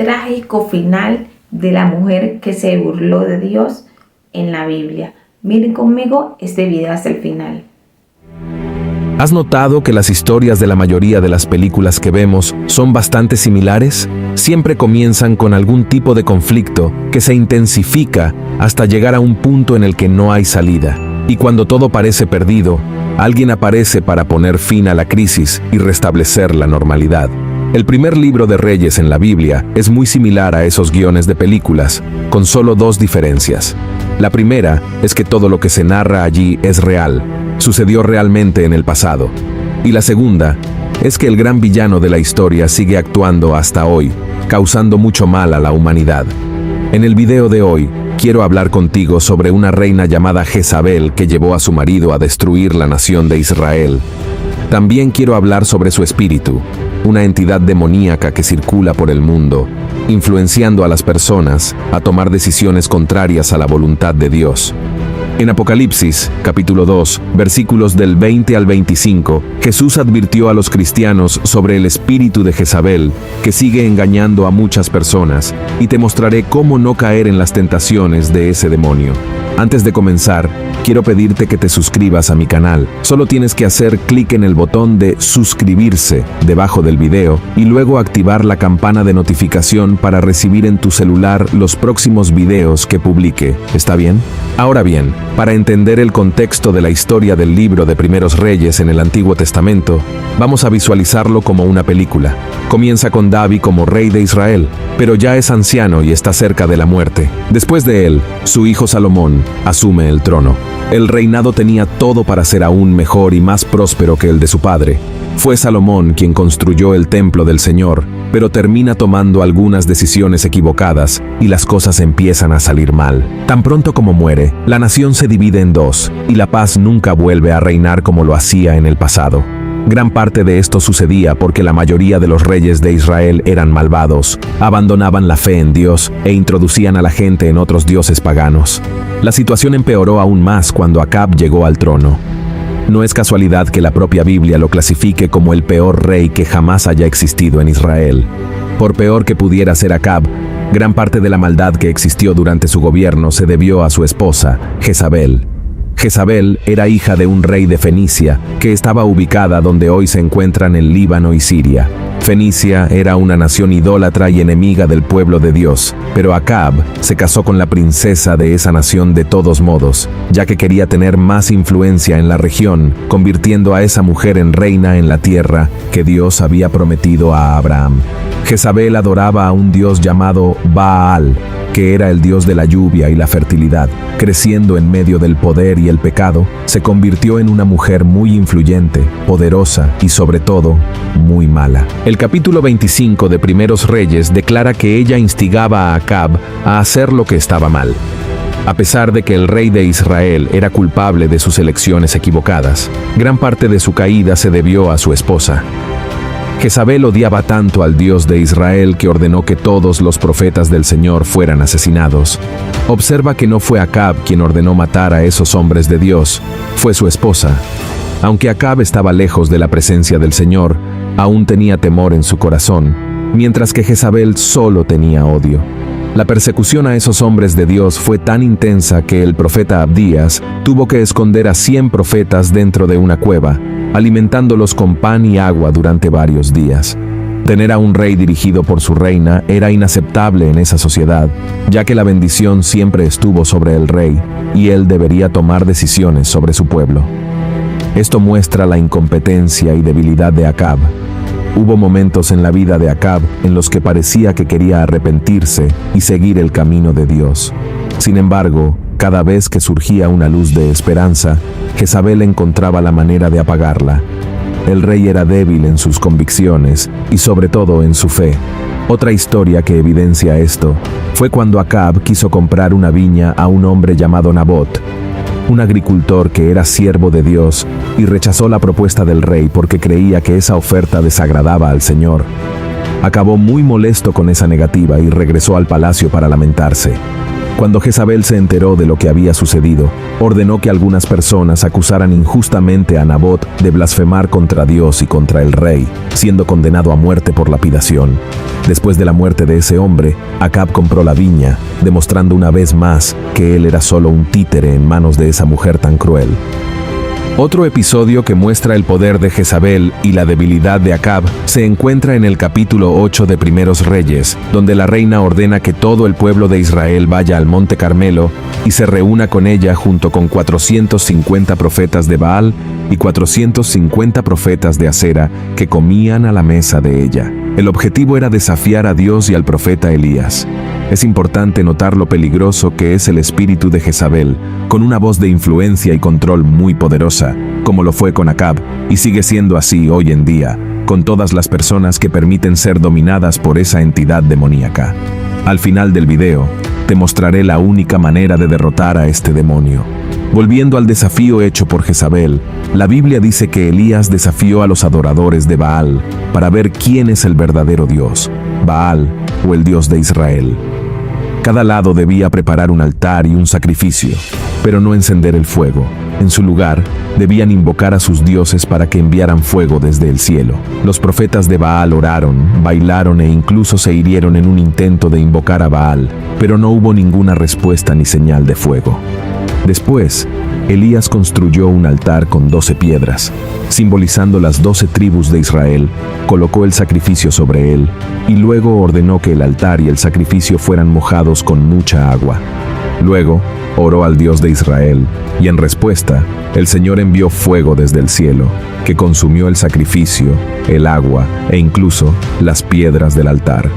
trágico final de la mujer que se burló de Dios en la Biblia. Miren conmigo este video hasta el final. ¿Has notado que las historias de la mayoría de las películas que vemos son bastante similares? Siempre comienzan con algún tipo de conflicto que se intensifica hasta llegar a un punto en el que no hay salida. Y cuando todo parece perdido, alguien aparece para poner fin a la crisis y restablecer la normalidad. El primer libro de Reyes en la Biblia es muy similar a esos guiones de películas, con solo dos diferencias. La primera es que todo lo que se narra allí es real, sucedió realmente en el pasado. Y la segunda es que el gran villano de la historia sigue actuando hasta hoy, causando mucho mal a la humanidad. En el video de hoy, quiero hablar contigo sobre una reina llamada Jezabel que llevó a su marido a destruir la nación de Israel. También quiero hablar sobre su espíritu, una entidad demoníaca que circula por el mundo, influenciando a las personas a tomar decisiones contrarias a la voluntad de Dios. En Apocalipsis, capítulo 2, versículos del 20 al 25, Jesús advirtió a los cristianos sobre el espíritu de Jezabel, que sigue engañando a muchas personas, y te mostraré cómo no caer en las tentaciones de ese demonio. Antes de comenzar, quiero pedirte que te suscribas a mi canal. Solo tienes que hacer clic en el botón de suscribirse debajo del video y luego activar la campana de notificación para recibir en tu celular los próximos videos que publique. ¿Está bien? Ahora bien, para entender el contexto de la historia del libro de Primeros Reyes en el Antiguo Testamento, vamos a visualizarlo como una película. Comienza con David como rey de Israel, pero ya es anciano y está cerca de la muerte. Después de él, su hijo Salomón asume el trono. El reinado tenía todo para ser aún mejor y más próspero que el de su padre. Fue Salomón quien construyó el templo del Señor, pero termina tomando algunas decisiones equivocadas y las cosas empiezan a salir mal. Tan pronto como muere, la nación se divide en dos y la paz nunca vuelve a reinar como lo hacía en el pasado. Gran parte de esto sucedía porque la mayoría de los reyes de Israel eran malvados, abandonaban la fe en Dios e introducían a la gente en otros dioses paganos. La situación empeoró aún más cuando Acab llegó al trono. No es casualidad que la propia Biblia lo clasifique como el peor rey que jamás haya existido en Israel. Por peor que pudiera ser Acab, gran parte de la maldad que existió durante su gobierno se debió a su esposa, Jezabel. Jezabel era hija de un rey de Fenicia, que estaba ubicada donde hoy se encuentran el Líbano y Siria. Fenicia era una nación idólatra y enemiga del pueblo de Dios, pero Acab se casó con la princesa de esa nación de todos modos, ya que quería tener más influencia en la región, convirtiendo a esa mujer en reina en la tierra que Dios había prometido a Abraham. Jezabel adoraba a un dios llamado Baal, que era el dios de la lluvia y la fertilidad. Creciendo en medio del poder y el pecado, se convirtió en una mujer muy influyente, poderosa y sobre todo, muy mala. El capítulo 25 de Primeros Reyes declara que ella instigaba a Acab a hacer lo que estaba mal. A pesar de que el rey de Israel era culpable de sus elecciones equivocadas, gran parte de su caída se debió a su esposa. Jezabel odiaba tanto al Dios de Israel que ordenó que todos los profetas del Señor fueran asesinados. Observa que no fue Acab quien ordenó matar a esos hombres de Dios, fue su esposa. Aunque Acab estaba lejos de la presencia del Señor, aún tenía temor en su corazón, mientras que Jezabel solo tenía odio. La persecución a esos hombres de Dios fue tan intensa que el profeta Abdías tuvo que esconder a 100 profetas dentro de una cueva, alimentándolos con pan y agua durante varios días. Tener a un rey dirigido por su reina era inaceptable en esa sociedad, ya que la bendición siempre estuvo sobre el rey, y él debería tomar decisiones sobre su pueblo. Esto muestra la incompetencia y debilidad de Acab. Hubo momentos en la vida de Acab en los que parecía que quería arrepentirse y seguir el camino de Dios. Sin embargo, cada vez que surgía una luz de esperanza, Jezabel encontraba la manera de apagarla. El rey era débil en sus convicciones y sobre todo en su fe. Otra historia que evidencia esto fue cuando Acab quiso comprar una viña a un hombre llamado Nabot, un agricultor que era siervo de Dios, y rechazó la propuesta del rey porque creía que esa oferta desagradaba al Señor. Acabó muy molesto con esa negativa y regresó al palacio para lamentarse. Cuando Jezabel se enteró de lo que había sucedido, ordenó que algunas personas acusaran injustamente a Nabot de blasfemar contra Dios y contra el rey, siendo condenado a muerte por lapidación. Después de la muerte de ese hombre, Acab compró la viña, demostrando una vez más que él era solo un títere en manos de esa mujer tan cruel. Otro episodio que muestra el poder de Jezabel y la debilidad de Acab se encuentra en el capítulo 8 de Primeros Reyes, donde la reina ordena que todo el pueblo de Israel vaya al monte Carmelo y se reúna con ella junto con 450 profetas de Baal y 450 profetas de Acera que comían a la mesa de ella. El objetivo era desafiar a Dios y al profeta Elías. Es importante notar lo peligroso que es el espíritu de Jezabel, con una voz de influencia y control muy poderosa, como lo fue con Acab, y sigue siendo así hoy en día, con todas las personas que permiten ser dominadas por esa entidad demoníaca. Al final del video, te mostraré la única manera de derrotar a este demonio. Volviendo al desafío hecho por Jezabel, la Biblia dice que Elías desafió a los adoradores de Baal para ver quién es el verdadero Dios, Baal o el Dios de Israel. Cada lado debía preparar un altar y un sacrificio, pero no encender el fuego. En su lugar, debían invocar a sus dioses para que enviaran fuego desde el cielo. Los profetas de Baal oraron, bailaron e incluso se hirieron en un intento de invocar a Baal, pero no hubo ninguna respuesta ni señal de fuego. Después, Elías construyó un altar con 12 piedras, simbolizando las 12 tribus de Israel, colocó el sacrificio sobre él, y luego ordenó que el altar y el sacrificio fueran mojados con mucha agua. Luego, oró al Dios de Israel, y en respuesta, el Señor envió fuego desde el cielo, que consumió el sacrificio, el agua e incluso las piedras del altar.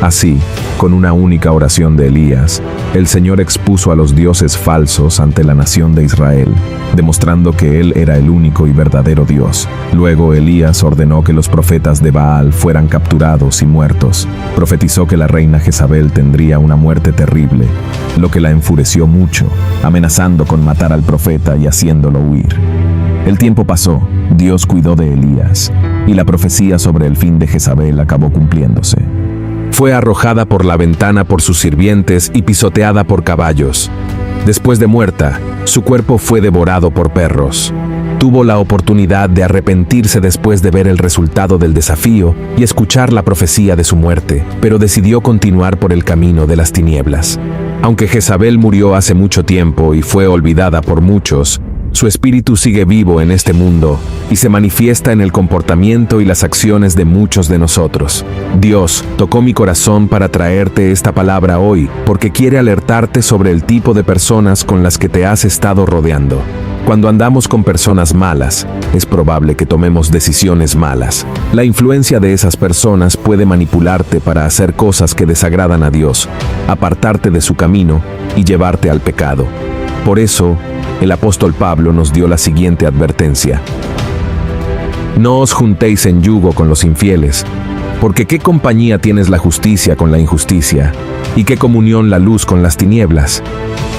Así, con una única oración de Elías, el Señor expuso a los dioses falsos ante la nación de Israel, demostrando que Él era el único y verdadero Dios. Luego Elías ordenó que los profetas de Baal fueran capturados y muertos. Profetizó que la reina Jezabel tendría una muerte terrible, lo que la enfureció mucho, amenazando con matar al profeta y haciéndolo huir. El tiempo pasó, Dios cuidó de Elías, y la profecía sobre el fin de Jezabel acabó cumpliéndose. Fue arrojada por la ventana por sus sirvientes y pisoteada por caballos. Después de muerta, su cuerpo fue devorado por perros. Tuvo la oportunidad de arrepentirse después de ver el resultado del desafío y escuchar la profecía de su muerte, pero decidió continuar por el camino de las tinieblas. Aunque Jezabel murió hace mucho tiempo y fue olvidada por muchos, su espíritu sigue vivo en este mundo y se manifiesta en el comportamiento y las acciones de muchos de nosotros. Dios tocó mi corazón para traerte esta palabra hoy porque quiere alertarte sobre el tipo de personas con las que te has estado rodeando. Cuando andamos con personas malas, es probable que tomemos decisiones malas. La influencia de esas personas puede manipularte para hacer cosas que desagradan a Dios, apartarte de su camino y llevarte al pecado. Por eso, el apóstol Pablo nos dio la siguiente advertencia: no os juntéis en yugo con los infieles, porque ¿qué compañía tienes la justicia con la injusticia? ¿Y qué comunión la luz con las tinieblas?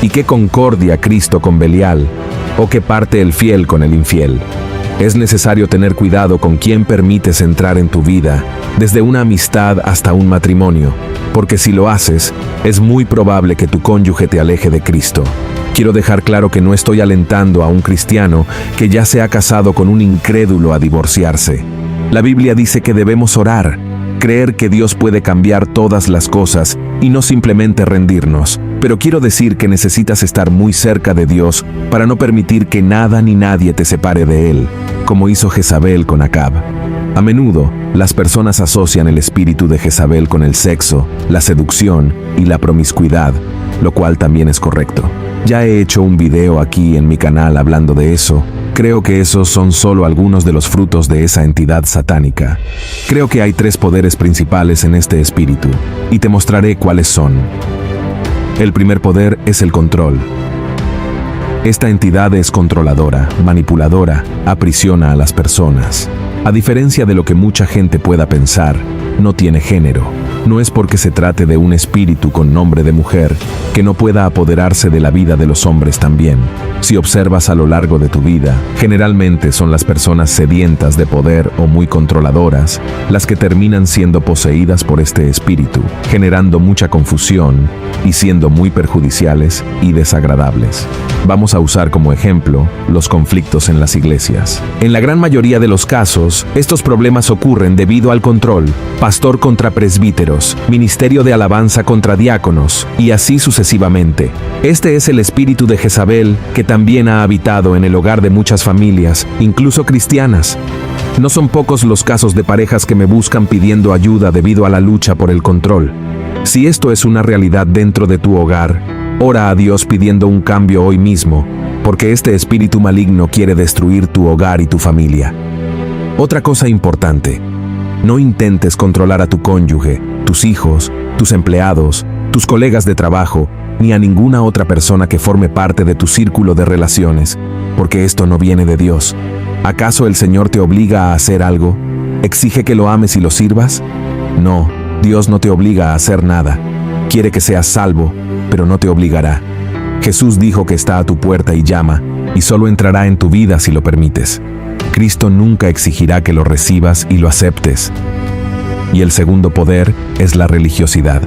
¿Y qué concordia Cristo con Belial? ¿O qué parte el fiel con el infiel? Es necesario tener cuidado con quién permites entrar en tu vida, desde una amistad hasta un matrimonio, porque si lo haces, es muy probable que tu cónyuge te aleje de Cristo. Quiero dejar claro que no estoy alentando a un cristiano que ya se ha casado con un incrédulo a divorciarse. La Biblia dice que debemos orar, creer que Dios puede cambiar todas las cosas y no simplemente rendirnos. Pero quiero decir que necesitas estar muy cerca de Dios para no permitir que nada ni nadie te separe de Él, como hizo Jezabel con Acab. A menudo, las personas asocian el espíritu de Jezabel con el sexo, la seducción y la promiscuidad, lo cual también es correcto. Ya he hecho un video aquí en mi canal hablando de eso. Creo que esos son solo algunos de los frutos de esa entidad satánica. Creo que hay 3 poderes principales en este espíritu, y te mostraré cuáles son. El primer poder es el control. Esta entidad es controladora, manipuladora, aprisiona a las personas. A diferencia de lo que mucha gente pueda pensar, no tiene género. No es porque se trate de un espíritu con nombre de mujer que no pueda apoderarse de la vida de los hombres también. Si observas a lo largo de tu vida, generalmente son las personas sedientas de poder o muy controladoras las que terminan siendo poseídas por este espíritu, generando mucha confusión y siendo muy perjudiciales y desagradables. Vamos a usar como ejemplo los conflictos en las iglesias. En la gran mayoría de los casos, estos problemas ocurren debido al control, pastor contra presbíteros, ministerio de alabanza contra diáconos, y así sucesivamente. Este es el espíritu de Jezabel que también ha habitado en el hogar de muchas familias, incluso cristianas. No son pocos los casos de parejas que me buscan pidiendo ayuda debido a la lucha por el control. Si esto es una realidad dentro de tu hogar, ora a Dios pidiendo un cambio hoy mismo, porque este espíritu maligno quiere destruir tu hogar y tu familia. Otra cosa importante, no intentes controlar a tu cónyuge, tus hijos, tus empleados, tus colegas de trabajo, ni a ninguna otra persona que forme parte de tu círculo de relaciones, porque esto no viene de Dios. ¿Acaso el Señor te obliga a hacer algo? ¿Exige que lo ames y lo sirvas? No, Dios no te obliga a hacer nada. Quiere que seas salvo, pero no te obligará. Jesús dijo que está a tu puerta y llama, y solo entrará en tu vida si lo permites. Cristo nunca exigirá que lo recibas y lo aceptes. Y el segundo poder es la religiosidad.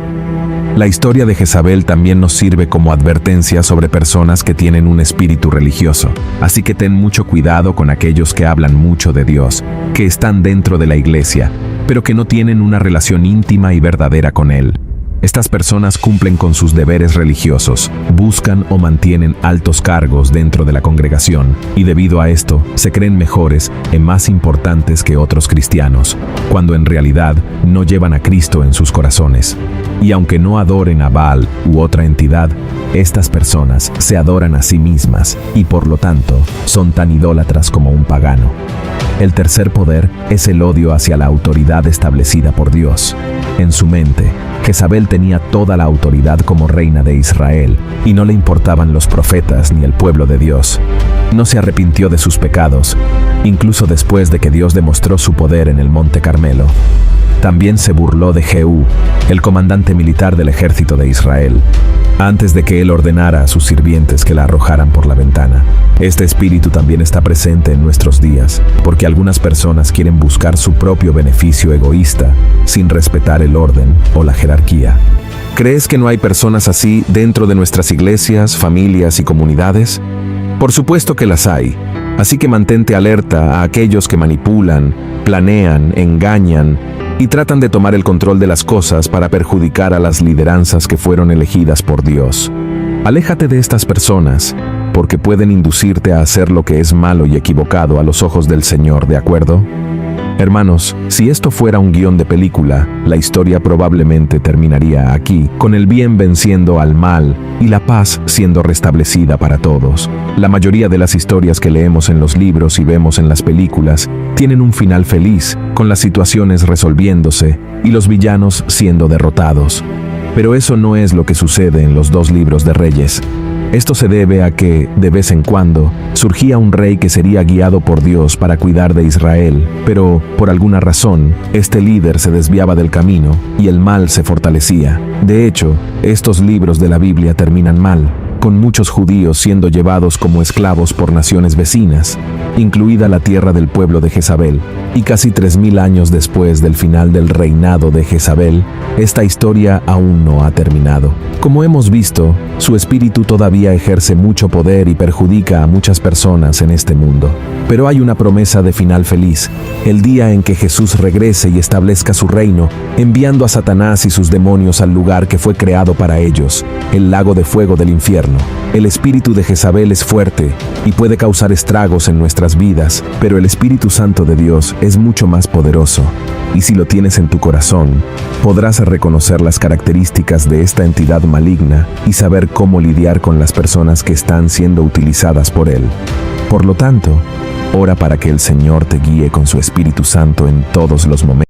La historia de Jezabel también nos sirve como advertencia sobre personas que tienen un espíritu religioso. Así que ten mucho cuidado con aquellos que hablan mucho de Dios, que están dentro de la iglesia, pero que no tienen una relación íntima y verdadera con Él. Estas personas cumplen con sus deberes religiosos, buscan o mantienen altos cargos dentro de la congregación, y debido a esto, se creen mejores y más importantes que otros cristianos, cuando en realidad no llevan a Cristo en sus corazones. Y aunque no adoren a Baal u otra entidad, estas personas se adoran a sí mismas y por lo tanto son tan idólatras como un pagano. El tercer poder es el odio hacia la autoridad establecida por Dios. En su mente, Jezabel tenía toda la autoridad como reina de Israel y no le importaban los profetas ni el pueblo de Dios. No se arrepintió de sus pecados, incluso después de que Dios demostró su poder en el Monte Carmelo. También se burló de Jehú, el comandante militar del ejército de Israel, antes de que él ordenara a sus sirvientes que la arrojaran por la ventana. Este espíritu también está presente en nuestros días, porque algunas personas quieren buscar su propio beneficio egoísta, sin respetar el orden o la jerarquía. ¿Crees que no hay personas así dentro de nuestras iglesias, familias y comunidades? Por supuesto que las hay, así que mantente alerta a aquellos que manipulan, planean, engañan y tratan de tomar el control de las cosas para perjudicar a las lideranzas que fueron elegidas por Dios. Aléjate de estas personas, porque pueden inducirte a hacer lo que es malo y equivocado a los ojos del Señor, ¿de acuerdo? Hermanos, si esto fuera un guión de película, la historia probablemente terminaría aquí, con el bien venciendo al mal y la paz siendo restablecida para todos. La mayoría de las historias que leemos en los libros y vemos en las películas tienen un final feliz, con las situaciones resolviéndose y los villanos siendo derrotados. Pero eso no es lo que sucede en los 2 libros de Reyes. Esto se debe a que, de vez en cuando, surgía un rey que sería guiado por Dios para cuidar de Israel, pero, por alguna razón, este líder se desviaba del camino y el mal se fortalecía. De hecho, estos libros de la Biblia terminan mal, con muchos judíos siendo llevados como esclavos por naciones vecinas, incluida la tierra del pueblo de Jezabel. Y casi 3000 años después del final del reinado de Jezabel, esta historia aún no ha terminado. Como hemos visto, su espíritu todavía ejerce mucho poder y perjudica a muchas personas en este mundo. Pero hay una promesa de final feliz, el día en que Jesús regrese y establezca su reino, enviando a Satanás y sus demonios al lugar que fue creado para ellos, el lago de fuego del infierno. El espíritu de Jezabel es fuerte y puede causar estragos en nuestras vidas, pero el Espíritu Santo de Dios es mucho más poderoso, y si lo tienes en tu corazón, podrás reconocer las características de esta entidad maligna y saber cómo lidiar con las personas que están siendo utilizadas por él. Por lo tanto, ora para que el Señor te guíe con su Espíritu Santo en todos los momentos.